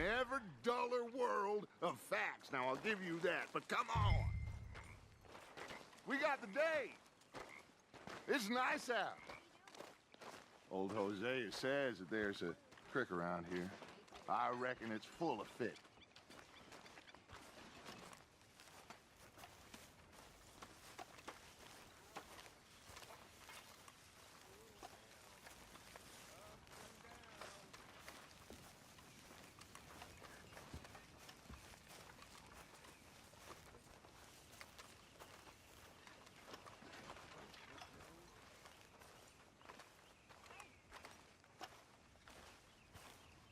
never duller world of facts. Now, I'll give you that, but come on. We got the day. It's nice out. Old Hosea says that there's a creek around here. I reckon it's full of fish.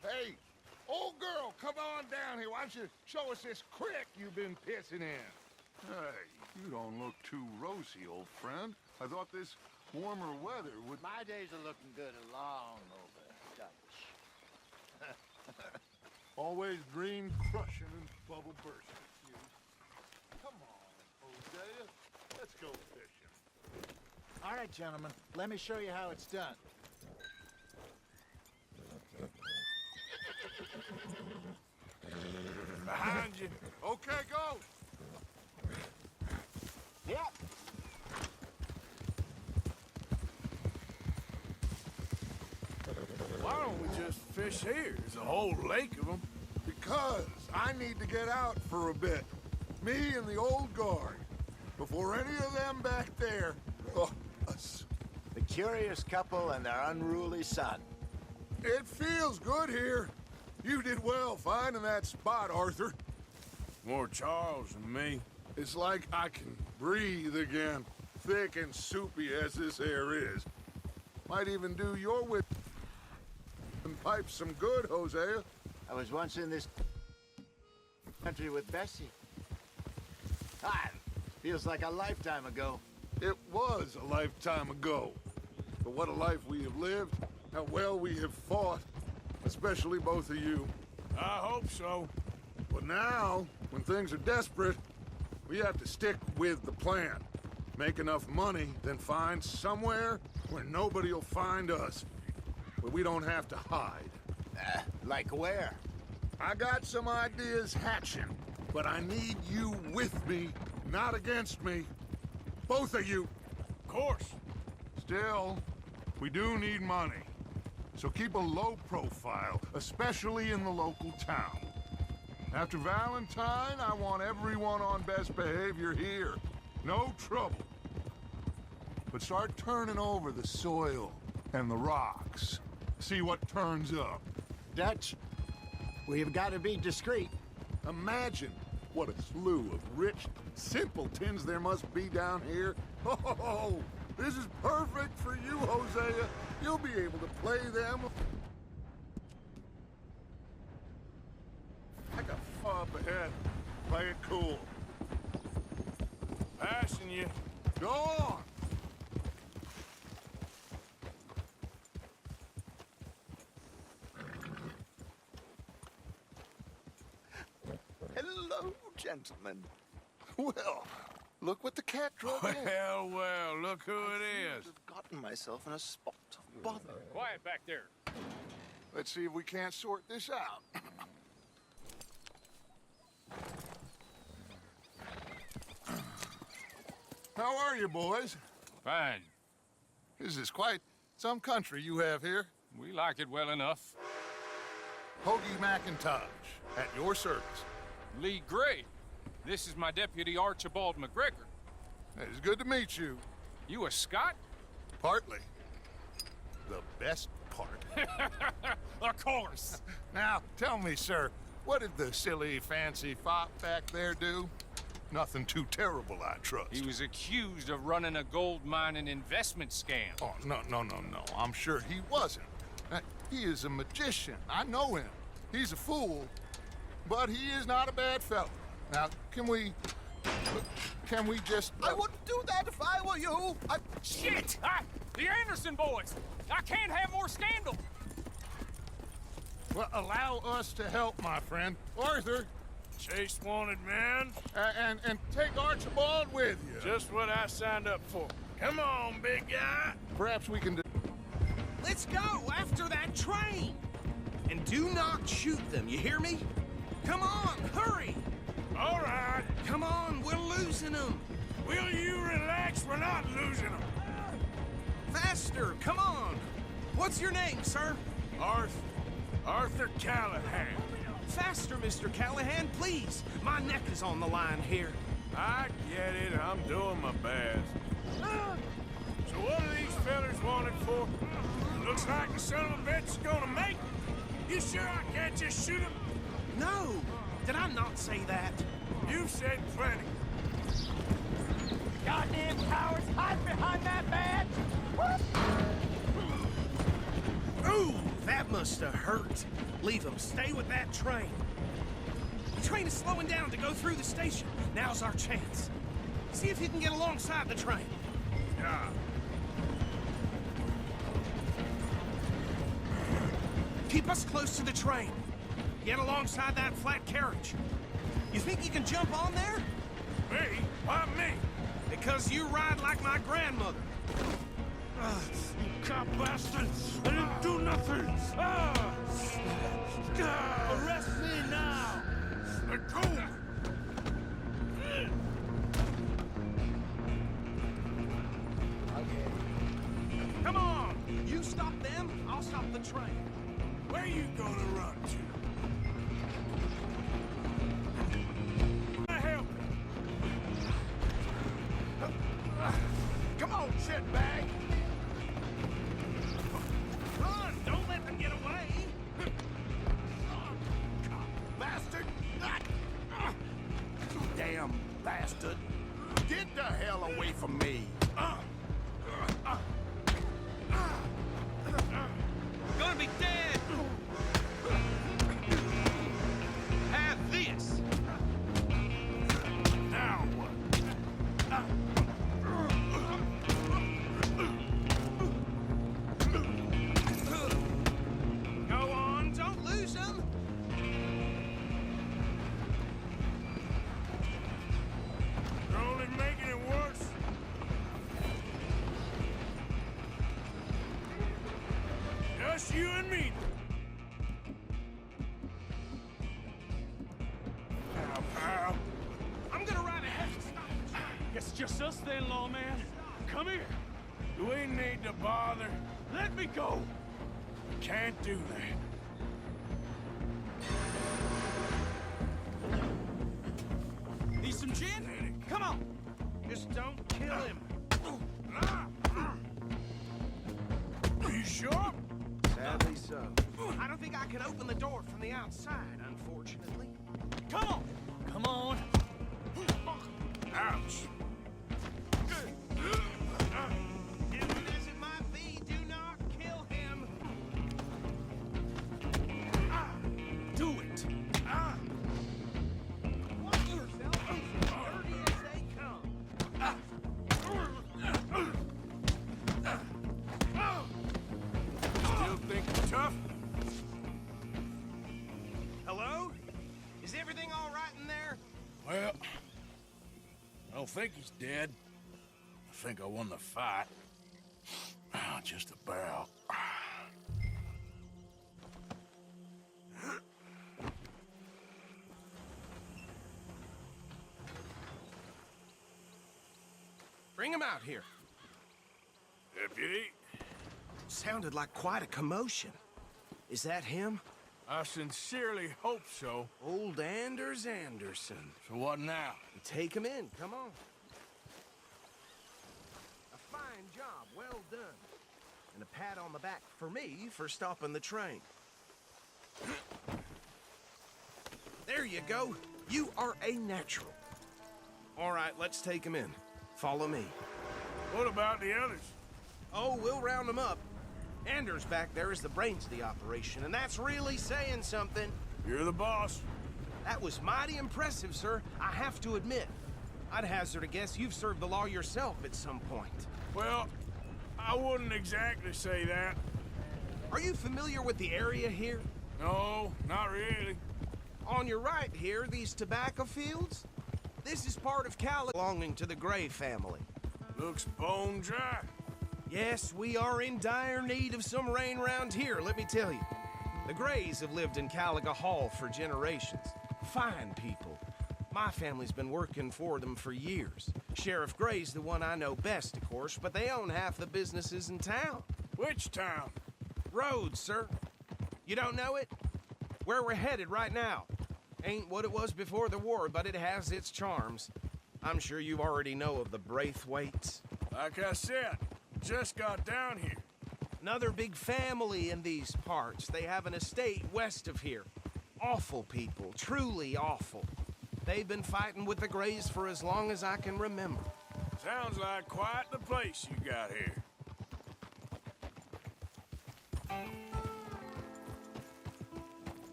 Hey, old girl, come on down here. Why don't you show us this creek you've been pissing in? Hey, you don't look too rosy, old friend. I thought this warmer weather would... My days are looking good along over Dutch. Always dream crushing and bubble bursting, you. Come on, Hosea. Let's go fishing. All right, gentlemen, let me show you how it's done. Behind you. Okay, go. Yep. Why don't we just fish here? There's a whole lake of them. Because I need to get out for a bit. Me and the old guard. Before any of them back there. Oh, us. The curious couple and their unruly son. It feels good here. You did well finding that spot, Arthur. More Charles than me. It's like I can breathe again, thick and soupy as this air is. Might even do your whip and pipe some good, Hosea. I was once in this country with Bessie. Ah, feels like a lifetime ago. It was a lifetime ago. But what a life we have lived, how well we have fought, especially both of you. I hope so. But now, when things are desperate, we have to stick with the plan. Make enough money, then find somewhere where nobody will find us. Where we don't have to hide. Like where? I got some ideas hatching, but I need you with me, not against me. Both of you. Of course. Still, we do need money. So keep a low profile, especially in the local town. After Valentine, I want everyone on best behavior here. No trouble. But start turning over the soil and the rocks. See what turns up. Dutch, we've got to be discreet. Imagine what a slew of rich simpletons there must be down here. Oh, this is perfect for you, Hosea. You'll be able to play them like a fob ahead. Play it cool. Passing you. Go on. Hello, gentlemen. Well, look what the cat drove in. Well, look who it is. I've gotten myself in a spot of bother. Quiet back there. Let's see if we can't sort this out. How are you, boys? Fine. This is quite some country you have here. We like it well enough. Hoagie McIntosh, at your service. Lee Gray. This is my deputy Archibald McGregor. It's good to meet you. You a Scot? Partly. The best part. Of course. Now, tell me, sir, what did the silly, fancy fop back there do? Nothing too terrible, I trust. He was accused of running a gold mining investment scam. Oh, no. I'm sure he wasn't. He is a magician. I know him. He's a fool, but he is not a bad fellow. Now, can we just... I wouldn't do that if I were you. Shit! The Anderson boys! I can't have more scandal! Well, allow us to help, my friend. Arthur, Chase wanted man. and take Archibald with you. Just what I signed up for. Come on, big guy. Perhaps we can do... Let's go after that train! And do not shoot them, you hear me? Come on, hurry! All right. Come on, we're losing them! Will you relax? We're not losing them. Faster, come on! What's your name, sir? Arthur Callahan. Faster, Mr. Callahan, please! My neck is on the line here. I get it. I'm doing my best. So what are these fellers wanted for? Looks like the son of a bitch is gonna make it. You sure I can't just shoot him? No! Did I not say that? You've said plenty. Goddamn cowards, hide behind that badge! Ooh, that must have hurt. Leave them. Stay with that train. The train is slowing down to go through the station. Now's our chance. See if you can get alongside the train. Yeah. Keep us close to the train. Get alongside that flat carriage. You think you can jump on there? Me? Why me? Because you ride like my grandmother. You cop bastard! I didn't do nothing! Arrest me now! Let go! Come on! You stop them, I'll stop the train. Where you gonna run to? Help! Come on, shitbag! Run! Don't let them get away! Bastard! Damn bastard! Get the hell away from me! Gonna be dead! Have this! Now what? Go on, don't lose them! You're only making it worse. Just you and me. Now, pal. I'm gonna ride ahead and stop the train. It's just us then, lawman. Come here. Do we need to bother? Let me go. Can't do that. Need some gin? Come on. Just don't kill him. You sure? Sadly so. I don't think I can open the door from the outside, unfortunately. Come on. Come on. Ouch. Different as it might be, do not kill him. Do it. Watch yourself. He's as dirty as they come. Still think you're tough? Hello? Is everything all right in there? Well, I don't think he's dead. I think I won the fight. Just about. Bring him out here. Deputy, Sounded like quite a commotion. Is that him? I sincerely hope so. Old Anders Anderson. So what now? Take him in, come on. A fine job, well done. And a pat on the back for me for stopping the train. There you go. You are a natural. All right, let's take him in. Follow me. What about the others? Oh, we'll round them up. Anders back there is the brains of the operation, and that's really saying something. You're the boss. That was mighty impressive, sir. I have to admit. I'd hazard a guess you've served the law yourself at some point. Well, I wouldn't exactly say that. Are you familiar with the area here? No, not really. On your right here, these tobacco fields? This is part of Cali belonging to the Gray family. Looks bone dry. Yes, we are in dire need of some rain round here, let me tell you. The Grays have lived in Caliga Hall for generations. Fine people. My family's been working for them for years. Sheriff Gray's the one I know best, of course, but they own half the businesses in town. Which town? Rhodes, sir. You don't know it? Where we're headed right now. Ain't what it was before the war, but it has its charms. I'm sure you already know of the Braithwaites. Like I said, just got down here. Another big family in these parts. They have an estate west of here. Awful people, truly awful. They've been fighting with the Grays for as long as I can remember. Sounds like quite the place you got here.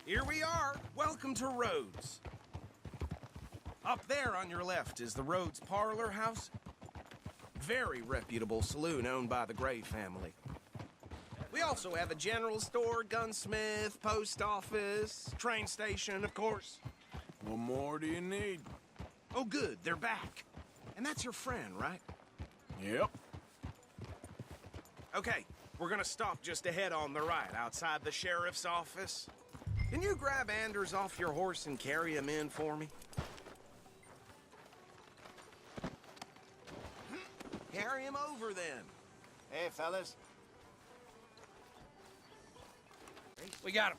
Here we are. Welcome to Rhodes. Up there on your left is the Rhodes Parlor House. Very reputable saloon owned by the Gray family. We also have a general store, gunsmith, post office, train station, of course. What more do you need? Oh, good, they're back. And that's your friend, right? Yep. Okay, we're gonna stop just ahead on the right, outside the sheriff's office. Can you grab Anders off your horse and carry him in for me? Carry him over, then. Hey, fellas. We got him.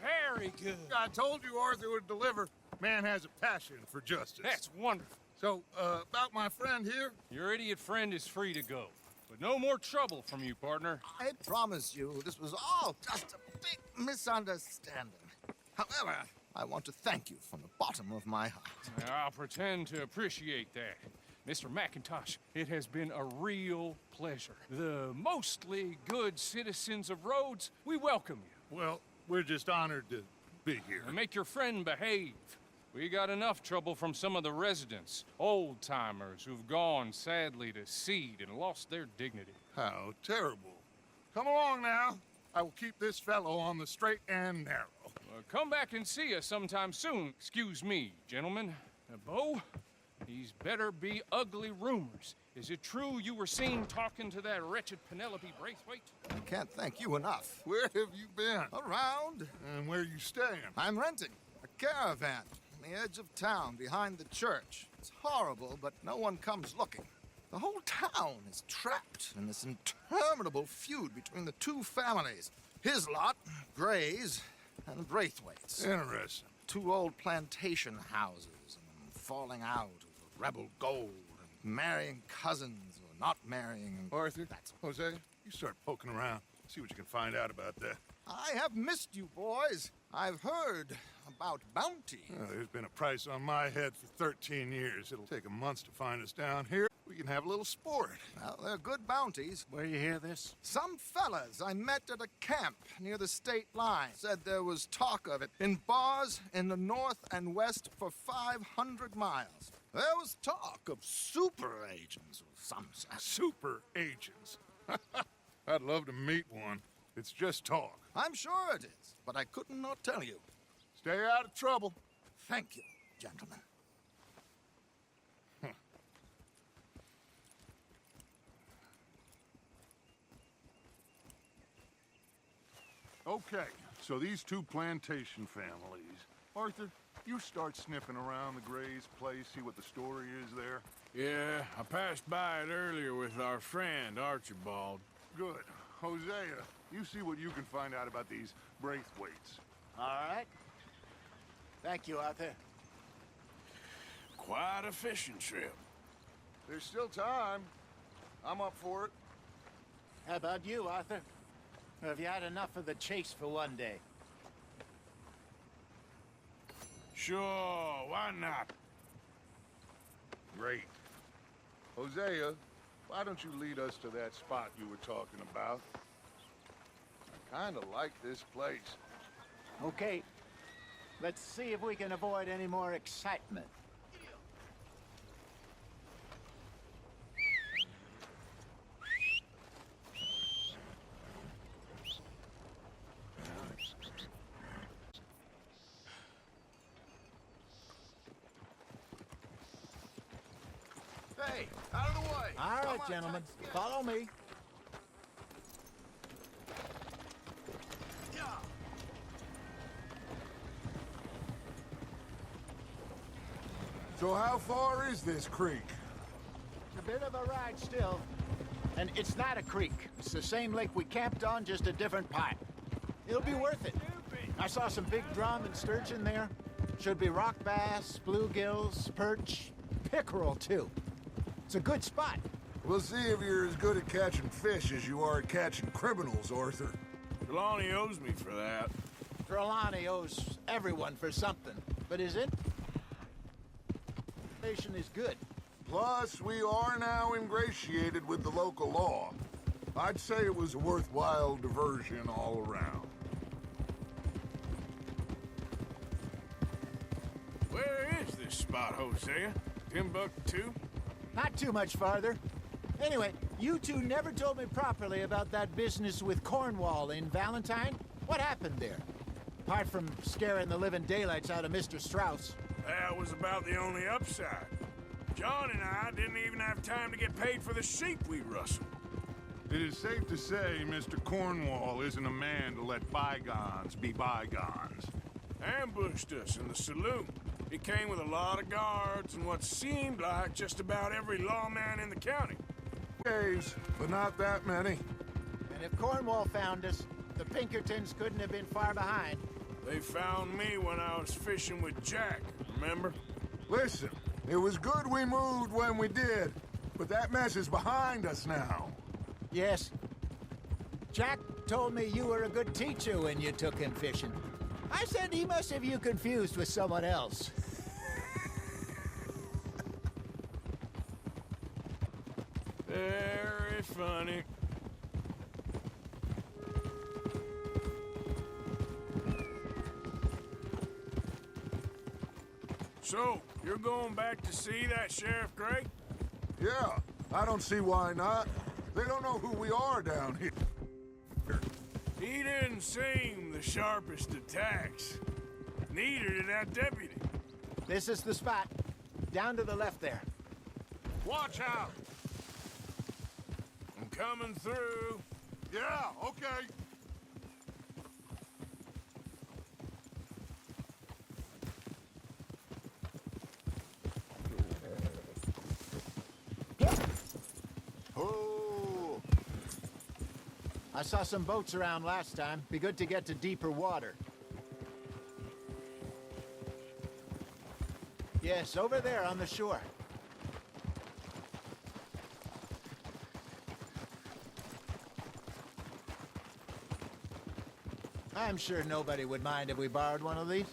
Very good. I told you Arthur would deliver. Man has a passion for justice. That's wonderful. So, about my friend here? Your idiot friend is free to go. But no more trouble from you, partner. I promise you, this was all just a big misunderstanding. However, I want to thank you from the bottom of my heart. I'll pretend to appreciate that. Mr. McIntosh, it has been a real pleasure. The mostly good citizens of Rhodes, we welcome you. Well, we're just honored to be here. And make your friend behave. We got enough trouble from some of the residents, old-timers who've gone, sadly, to seed and lost their dignity. How terrible. Come along now. I will keep this fellow on the straight and narrow. Come back and see us sometime soon. Excuse me, gentlemen. Bo, these better be ugly rumors. Is it true you were seen talking to that wretched Penelope Braithwaite? I can't thank you enough. Where have you been? Around, And where you staying? I'm renting a caravan on the edge of town behind the church. It's horrible, but no one comes looking. The whole town is trapped in this interminable feud between the two families. His lot, Grays, and Braithwaite's. Interesting. Two old plantation houses and falling out over rebel gold and marrying cousins or not marrying. Arthur, Jose, you start poking around. See what you can find out about that. I have missed you, boys. I've heard about bounty. There's been a price on my head for 13 years. It'll take a month to find us down here. We can have a little sport. Well, they're good bounties. Where you hear this? Some fellas I met at a camp near the state line said there was talk of it in bars in the north and west for 500 miles. There was talk of super agents of some sort. Super agents. I'd love to meet one. It's just talk. I'm sure it is, but I could not tell you. Stay out of trouble. Thank you, gentlemen. Okay, so these two plantation families. Arthur, you start sniffing around the Gray's place, see what the story is there. Yeah, I passed by it earlier with our friend, Archibald. Good. Hosea, you see what you can find out about these Braithwaites. All right. Thank you, Arthur. Quite a fishing trip. There's still time. I'm up for it. How about you, Arthur? Or have you had enough of the chase for one day? Sure, why not? Great. Hosea, why don't you lead us to that spot you were talking about? I kinda like this place. Okay. Let's see if we can avoid any more excitement. Hey, out of the way. All right, Come on, gentlemen. let's get- Follow me. So how far is this creek? It's a bit of a ride still. And it's not a creek. It's the same lake we camped on, just a different part. It'll be worth it. I saw some big drum and sturgeon there. Should be rock bass, bluegills, perch, pickerel too. It's a good spot. We'll see if you're as good at catching fish as you are at catching criminals, Arthur. Trelawney owes me for that. Trelawney owes everyone for something, but his information is good. Plus, we are now ingratiated with the local law. I'd say it was a worthwhile diversion all around. Where is this spot, Hosea? Timbuktu? Not too much farther. Anyway, you two never told me properly about that business with Cornwall in Valentine. What happened there? Apart from scaring the living daylights out of Mr. Strauss. That was about the only upside. John and I didn't even have time to get paid for the sheep we rustled. It is safe to say Mr. Cornwall isn't a man to let bygones be bygones. Ambushed us in the saloon. He came with a lot of guards and what seemed like just about every lawman in the county. Caves, but not that many. And if Cornwall found us, the Pinkertons couldn't have been far behind. They found me when I was fishing with Jack, remember? Listen, it was good we moved when we did, but that mess is behind us now. Yes. Jack told me you were a good teacher when you took him fishing. I said he must have you confused with someone else. Very funny. So, you're going back to see that Sheriff Gray? Yeah, I don't see why not. They don't know who we are down here. He didn't seem the sharpest attacks. Neither did that deputy. This is the spot. Down to the left there. Watch out! I'm coming through. Yeah, okay. Oh! I saw some boats around last time. Be good to get to deeper water. Yes, over there on the shore. I'm sure nobody would mind if we borrowed one of these.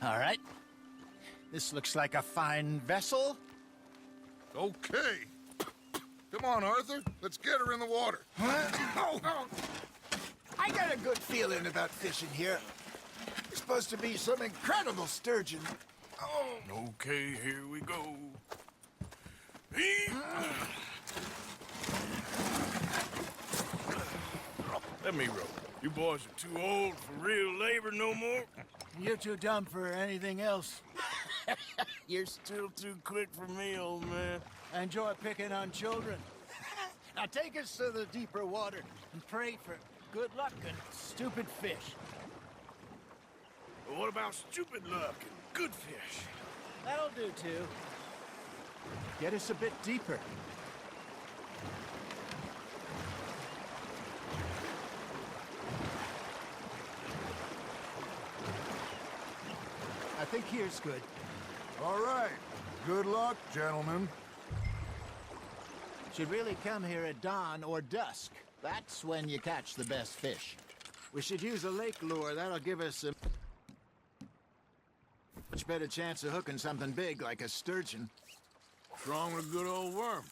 All right. This looks like a fine vessel. Okay. Come on, Arthur. Let's get her in the water. Oh. I got a good feeling about fishing here. It's supposed to be some incredible sturgeon. Oh. Okay, here we go. Let me row. You boys are too old for real labor no more. You're too dumb for anything else. You're still too quick for me, old man. I enjoy picking on children. Now take us to the deeper water and pray for good luck and stupid fish. But what about stupid luck and good fish? That'll do, too. Get us a bit deeper. I think here's good. All right. Good luck, gentlemen. Should really come here at dawn or dusk. That's when you catch the best fish. We should use a lake lure. That'll give us a much better chance of hooking something big like a sturgeon. What's wrong with a good old worm?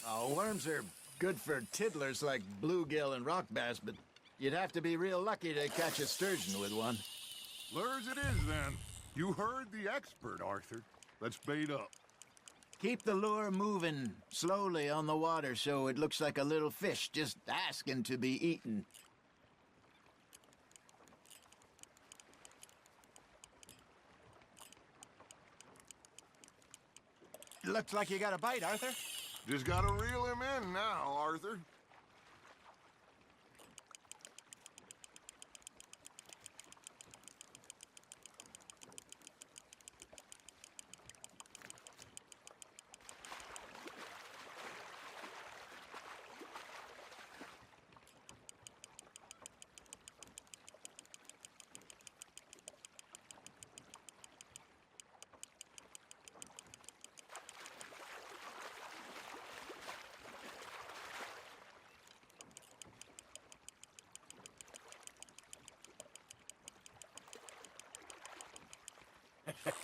Oh, worms are good for tiddlers like bluegill and rock bass, but you'd have to be real lucky to catch a sturgeon with one. Lures it is, then. You heard the expert, Arthur. Let's bait up. Keep the lure moving slowly on the water so it looks like a little fish just asking to be eaten. Looks like you got a bite, Arthur. Just gotta reel him in now, Arthur.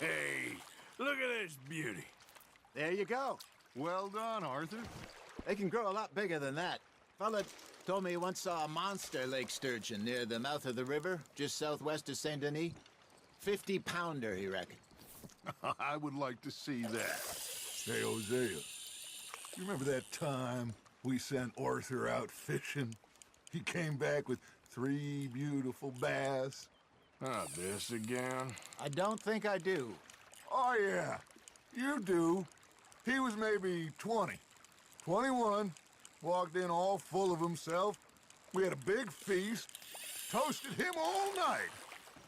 Hey, look at this beauty. There you go. Well done, Arthur. They can grow a lot bigger than that. Fella told me he once saw a monster lake sturgeon near the mouth of the river, just southwest of Saint Denis. 50-pounder, he reckoned. I would like to see that. Hey, Hosea, you remember that time we sent Arthur out fishing? He came back with 3 beautiful bass. Not this again. I don't think I do. Oh, yeah, you do. He was maybe 20, 21, walked in all full of himself. We had a big feast, toasted him all night.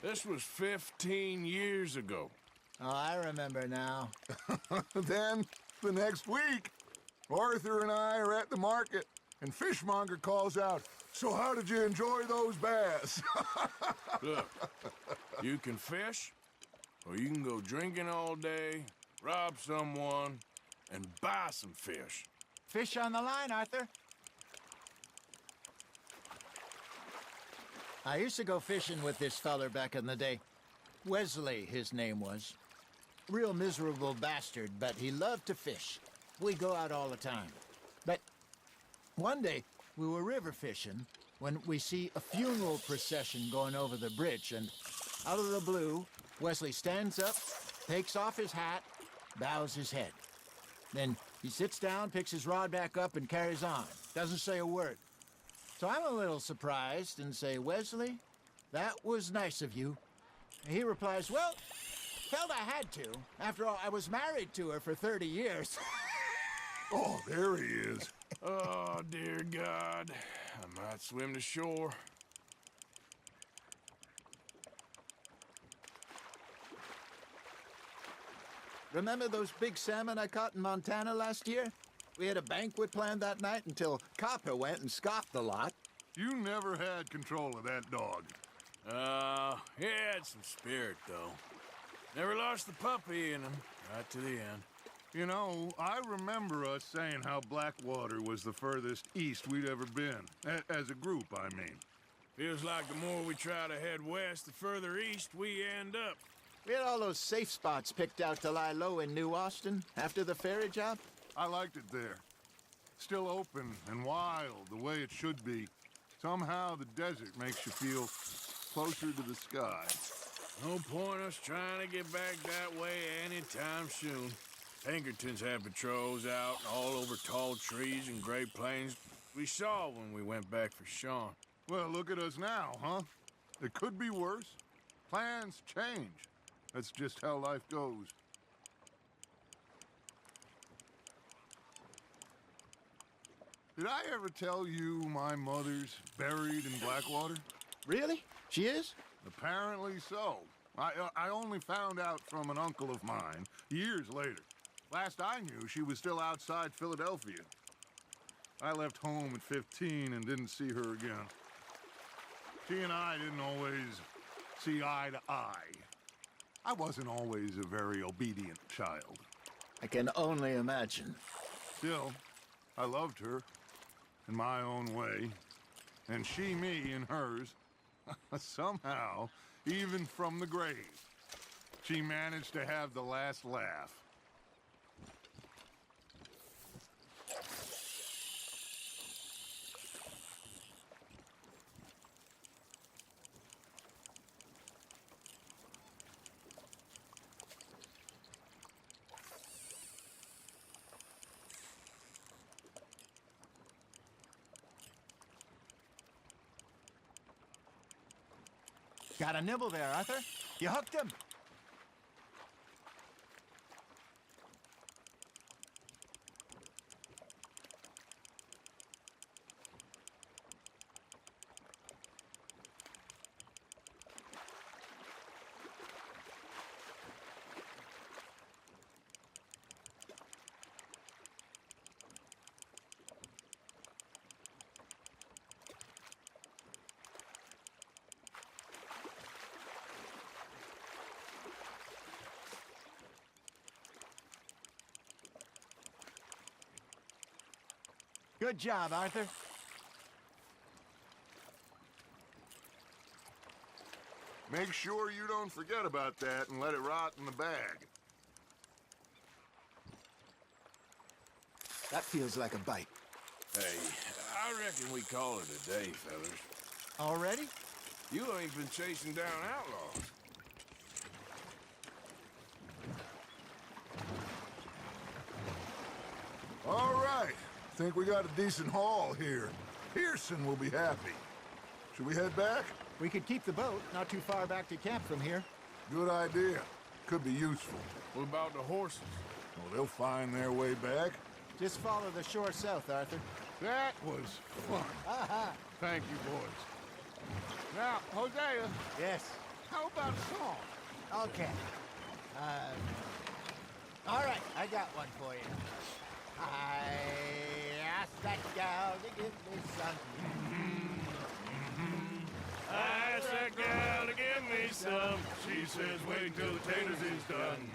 This was 15 years ago. Oh, I remember now. Then, the next week, Arthur and I are at the market, and Fishmonger calls out, "So how did you enjoy those bass?" Look, you can fish, or you can go drinking all day, rob someone, and buy some fish. Fish on the line, Arthur. I used to go fishing with this feller back in the day. Wesley, his name was. Real miserable bastard, but he loved to fish. We'd go out all the time. But one day, we were river fishing when we see a funeral procession going over the bridge, and out of the blue, Wesley stands up, takes off his hat, bows his head. Then he sits down, picks his rod back up, and carries on. Doesn't say a word. So I'm a little surprised and say, "Wesley, that was nice of you." And he replies, "Well, felt I had to. After all, I was married to her for 30 years. Oh, there he is. Oh, dear God. I might swim to shore. Remember those big salmon I caught in Montana last year? We had a banquet planned that night until Copper went and scoffed the lot. You never had control of that dog. He had some spirit, though. Never lost the puppy in him, right to the end. You know, I remember us saying how Blackwater was the furthest east we'd ever been. As a group, I mean. Feels like the more we try to head west, the further east we end up. We had all those safe spots picked out to lie low in New Austin after the ferry job. I liked it there. Still open and wild, the way it should be. Somehow the desert makes you feel closer to the sky. No point us trying to get back that way anytime soon. Pinkertons had patrols out all over tall trees and Great Plains. We saw when we went back for Sean. Well, look at us now, huh? It could be worse. Plans change. That's just how life goes. Did I ever tell you my mother's buried in Blackwater? Really? She is? Apparently so. I only found out from an uncle of mine years later. Last I knew, she was still outside Philadelphia. I left home at 15 and didn't see her again. She and I didn't always see eye to eye. I wasn't always a very obedient child. I can only imagine. Still, I loved her in my own way, and she me in hers. Somehow, even from the grave, she managed to have the last laugh. Got a nibble there, Arthur. You hooked him. Good job, Arthur. Make sure you don't forget about that and let it rot in the bag. That feels like a bite. Hey, I reckon we call it a day, fellas. Already? You ain't been chasing down outlaws. All right. Think we got a decent haul here. Pearson will be happy. Should we head back? We could keep the boat not too far back to camp from here. Good idea. Could be useful. What about the horses? Well, they'll find their way back. Just follow the shore south, Arthur. That was fun. Thank you, boys. Now, Hosea, Yes. how about a song? Okay. All right, I got one for you. I asked that gal to give me some. I asked that gal to give me some. She says, wait till the taters is done.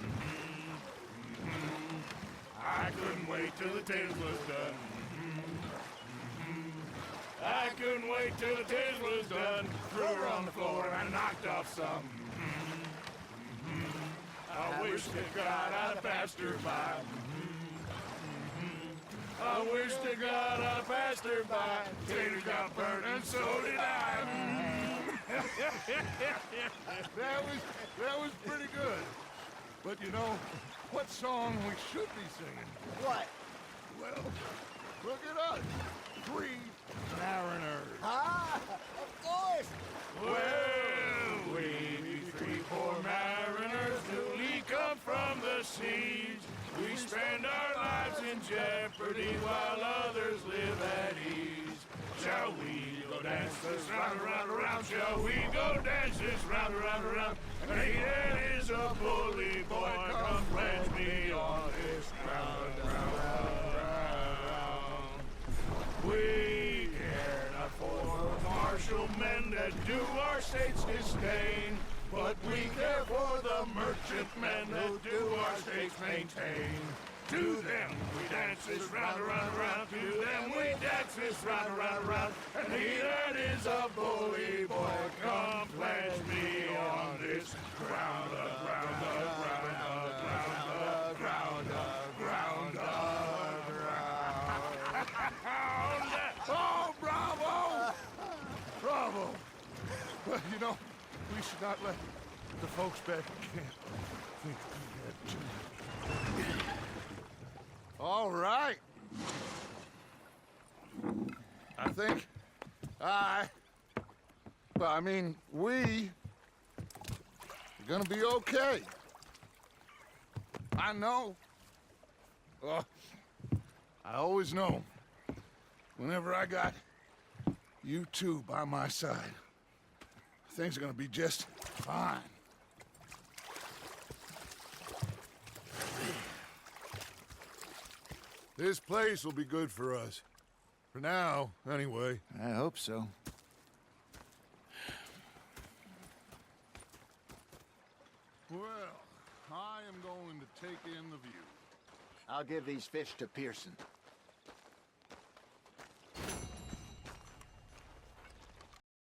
I couldn't wait till the taters was done. I couldn't wait till the taters was done. Threw her on the floor and I knocked off some. I wish to God I'd have passed her by. I wish to God I'd have passed her by. Taters got burned and so did I. That was pretty good. But you know, what song we should be singing? What? Well, look at us. 3 mariners. Ah, of course. Well, we 3 poor mariners newly come from the seas. We spend our lives in jeopardy while others live at ease. Shall we go dance this round, around, around? Shall we go dance this round, around, around? And he that is a bully boy, come pledge me on this ground, ground. We care not for martial men that do our state's disdain, but we care for the merchantmen that do our state's maintain. To them we dance this round, around, around. To them we dance this round, around, around. And he that is a bully boy, come pledge me on this ground, ground, ground, ground, ground, ground, ground. Oh, bravo! Bravo! Well, you know, we should not let the folks back at camp think we had too much. All right. I think we're gonna be okay. I know. I always know. Whenever I got you two by my side, things are gonna be just fine. This place will be good for us. For now, anyway. I hope so. Well, I am going to take in the view. I'll give these fish to Pearson.